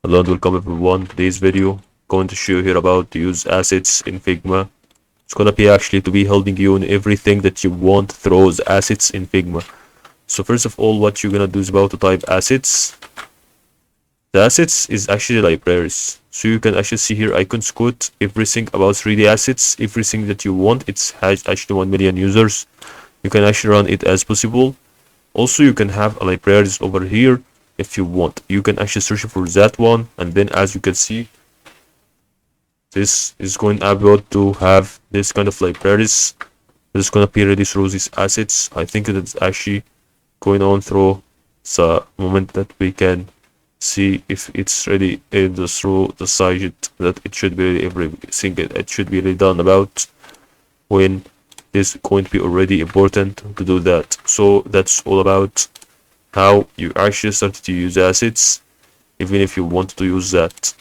Hello and welcome everyone. Today's video going to show you here about to use assets in Figma. It's gonna be actually to be helping you in everything that you want through the assets in Figma. So first of all, what you're gonna do is about to type assets. The assets is actually libraries. So you can actually see here icons code everything about 3D assets, everything that you want. It's has actually 1 million users. You can actually run it as possible. Also, you can have a libraries over here if you want. You can actually search for that one, and then as you can see, this is going about to have this kind of libraries. This is gonna be ready through these assets. I think it's actually going on through the moment that we can see if it's ready in the through the site that it should be everything it should be redone about when this is going to be already important to do that. So that's all about how you actually started to use assets even if you want to use that.